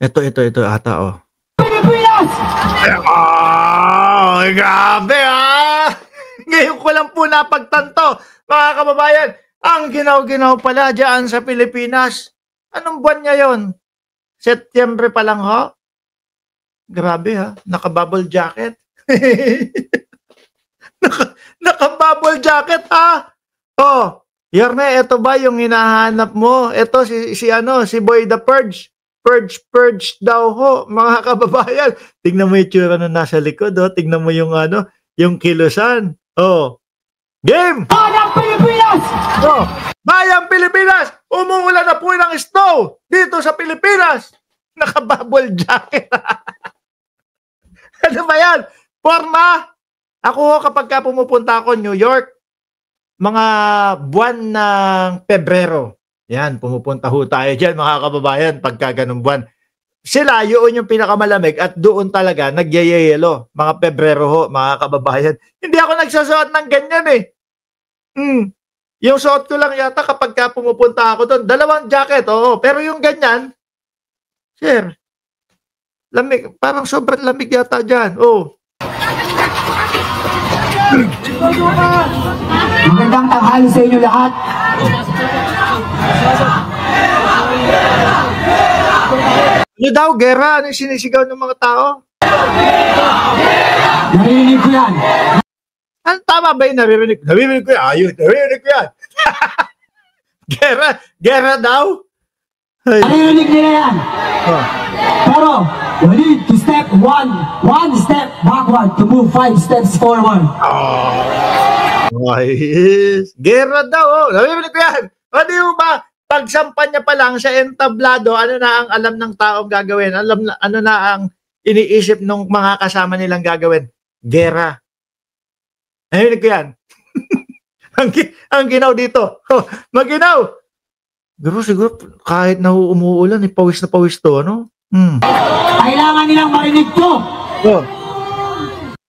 Ito ata, oh. Pilipinas! Ay, grabe Ngayon ko lang po napagtanto, mga kababayan, ang ginaw-ginaw pala dyan sa Pilipinas. Anong buwan niya yon? Setyembre pa lang ho? Grabe naka-bubble jacket. Naka-bubble jacket Oh, Yorme, ito ba yung hinahanap mo? Ito si Boy the Purge. Purge daw ho, mga kababayan. Tingnan mo yung tsura na nasa likod, Tingnan mo yung yung kilusan. Game! Bayang Pilipinas! Bayang Pilipinas! Umuulan na po ng snow dito sa Pilipinas. Naka-bubble jacket. Ano ba yan? Forma? Ako kapag pumupunta ako New York, mga buwan ng Pebrero. Yan, pumupunta ho tayo dyan, mga kababayan, pagka ganung buwan. Sila, yun yung pinakamalamig at doon talaga nagyayelo. Mga Pebrero ho, mga kababayan. Hindi ako nagsasuot ng ganyan Yung suot ko lang yata kapag pumupunta ako doon. 2 jacket, pero yung ganyan, sir, lamig, parang sobrang lamig yata dyan. Magandang tanghali sa inyo lahat. Ano daw, gera? Ano yung sinisigaw ng mga tao? Narinig ko yan. Ano, tama ba yung naririnig? Naririnig ko yan. Ayun, naririnig ko yan. Gera daw? Narinig nila yan. Pero, we need to step one step backward to move 5 steps forward. Gera daw, naririnig ko yan. Ano yung ba? Pagsampan niya pa lang sa entablado, ano na ang alam ng taong gagawin? Ano na ang iniisip ng mga kasama nilang gagawin? Gera. Narinig ko yan. ang ginaw dito. Maginaw. Siguro kahit na umuulan, pawis na pawis to, ano? Kailangan nilang marinig to.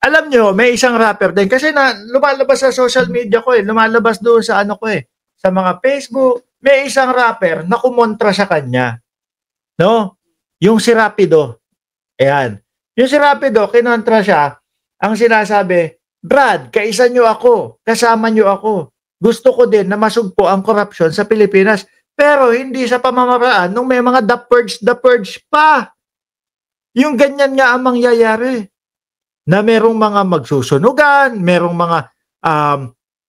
Alam nyo, may isang rapper din. Kasi lumalabas sa social media ko lumalabas doon sa sa mga Facebook. May isang rapper na kumontra sa kanya. No? Yung si Rapido. Ayan. Yung si Rapido, kinontra siya. Ang sinasabi, Brad, kaisa nyo ako. Kasama nyo ako. Gusto ko din na masugpo ang korupsyon sa Pilipinas. Pero hindi sa pamamaraan nung may mga the purge pa. Yung ganyan nga ang mangyayari. Na merong mga magsusunugan, merong mga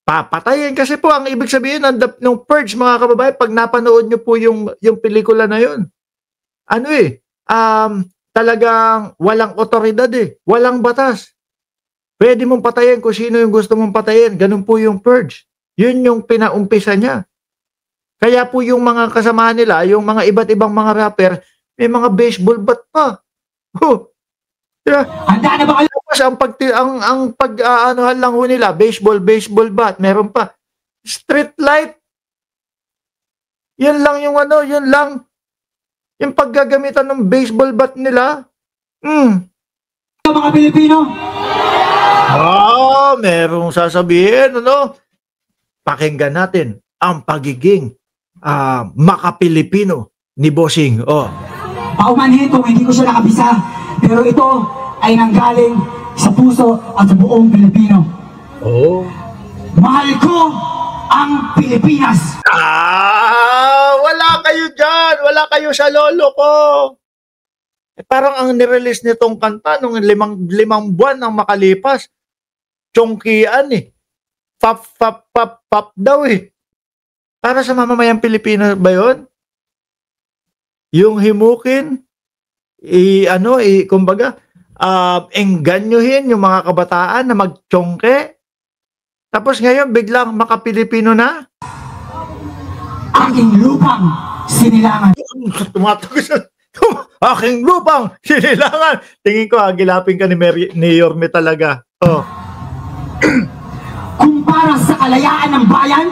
papatayin. Kasi po, ang ibig sabihin ng purge, mga kababayan, pag napanood nyo po yung pelikula na yun, talagang walang otoridad walang batas. Pwede mong patayin kung sino yung gusto mong patayin. Ganun po yung purge. Yun yung pinaumpisa niya. Kaya po yung mga kasamahan nila, yung mga iba't ibang mga rapper, may mga baseball bat pa. Handa na ba kayo? Ang pag-aanohan lang ho nila, baseball bat, meron pa. Street light. Yan lang yung yun lang. Yung paggagamitan ng baseball bat nila. Mga Pilipino. Merong sasabihin, pakinggan natin ang pagiging maka-Pilipino ni Bossing. Paumanhin kung hindi ko siya nakabisa. Pero ito ay nanggaling sa puso at sa buong Pilipino. Mahal ko ang Pilipinas. Wala kayo dyan. Wala kayo sa lolo ko. Parang ang nirelease nitong kanta nung limang buwan ang makalipas. Chongkian Pap daw Para sa mamamayang Pilipino ba yun? Yung himukin, kumbaga, engganyohin yung mga kabataan na magchongke. Tapos ngayon, biglang maka-Pilipino na. Aking lupang sinilangan. Aking lupang sinilangan. Tingin ko, agilapin ka ni Yorme talaga. Kumpara sa kalayaan ng bayan.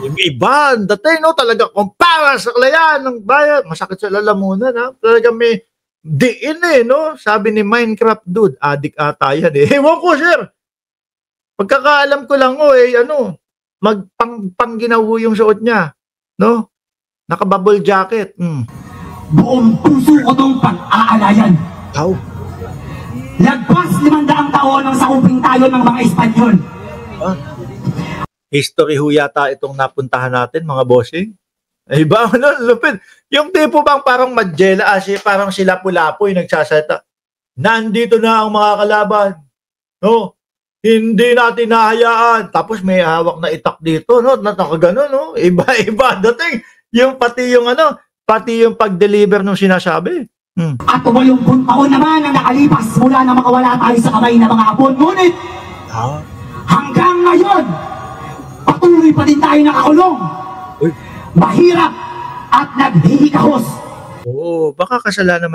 Yung iba, dating, talaga, kumpara sa kalayaan ng bayan. Masakit sa lalamunan, Talaga may diin, Sabi ni Minecraft dude, adik ata yan, Ewan ko, sir. Pagkakaalam ko lang, magpang-ginaw yung suot niya, Naka-bubble jacket. buong puso ko tong pag-aalayan. How? Lagpas 500 taon nang sakupin tayo ng mga Espanyol. History ho yata itong napuntahan natin, mga bossing. Ay ba, ano, lupit. Yung tipo bang parang Magellan, parang sila Lapu-Lapu yung nagsasalita. Nandito na ang mga kalaban. No? Hindi natin nahayaan. Tapos may hawak na itak dito, no? Nakagano, no? Iba dating. Yung pati yung pag-deliver ng sinasabi. At 80 taon naman ang nakalipas mula na makawala tayo sa kamay ng mga Hapon. Ngunit, hanggang ngayon, patuloy pa din tayo nakakulong. Mahirap at naghihikahos. Oo, baka kasalanan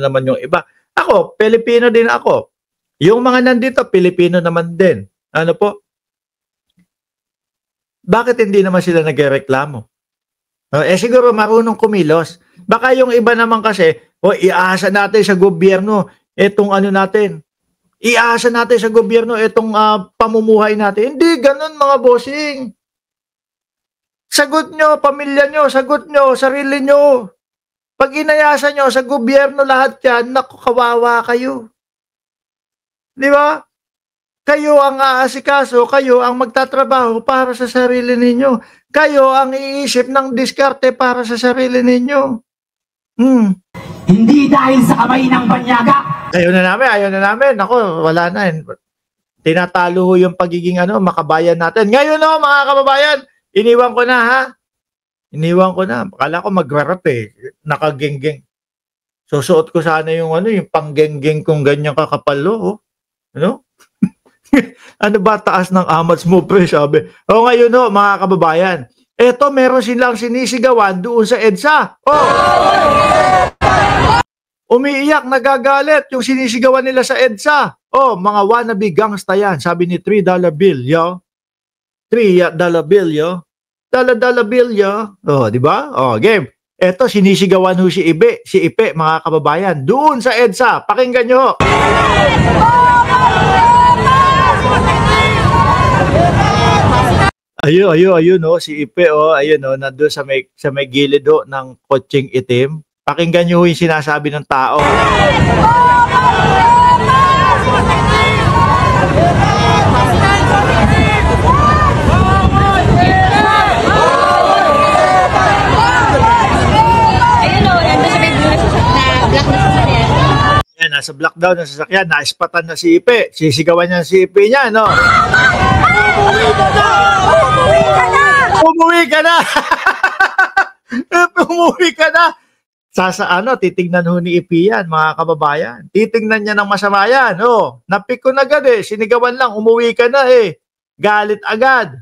naman yung iba. Ako, Pilipino din ako. Yung mga nandito, Pilipino naman din. Ano po? Bakit hindi naman sila nagreklamo? Siguro marunong kumilos. Baka yung iba naman kasi, iasa natin sa gobyerno itong ano natin. Iasa natin sa gobyerno itong pamumuhay natin. Hindi ganun, mga bossing. Sagot nyo, pamilya nyo, sagot nyo, sarili nyo. Pag inayasa nyo sa gobyerno lahat yan, naku, kawawa kayo. Di ba? Kayo ang aasikaso, kayo ang magtatrabaho para sa sarili ninyo. Kayo ang iisip ng diskarte para sa sarili ninyo. Hindi dahil sa kamay ng banyaga. Ayaw na namin. Ako, wala na. Tinatalo ho yung pagiging makabayan natin. Ngayon mga kababayan, iniwan ko na ha. Iniwan ko na. Akala ko mag-rap Nakagenggeng. Susuot ko sana yung yung panggenggeng kong ganyan kakapalo. Ano? Ano ba taas ng amats mo, pre? Sabi. Ngayon mga kababayan. Eto, meron silang sinisigawan doon sa EDSA. Umiiyak, nagagalit yung sinisigawan nila sa EDSA. Mga wannabe gangsta yan. Sabi ni $3 bill, yo. $3 bill, yo. $1 bill, yo. Di ba? Game. Eto, sinisigawan ho si Ipe, mga kababayan. Doon sa EDSA. Pakinggan nyo. Ayun, si Ipe, ayun, nandun sa may gilid ng kotseng itim. Pakinggan nyo yung sinasabi ng tao. Yan, nasa black daw na sasakyan, naispatan na si Ipe. Sisigawan niya si Ipe niya, no? Umuwi ka na! Umuwi ka na! Titignan ho ni Ipe yan, mga kababayan. Titignan niya ng masama yan. Napik ko na agad sinigawan lang, umuwi ka na Galit agad.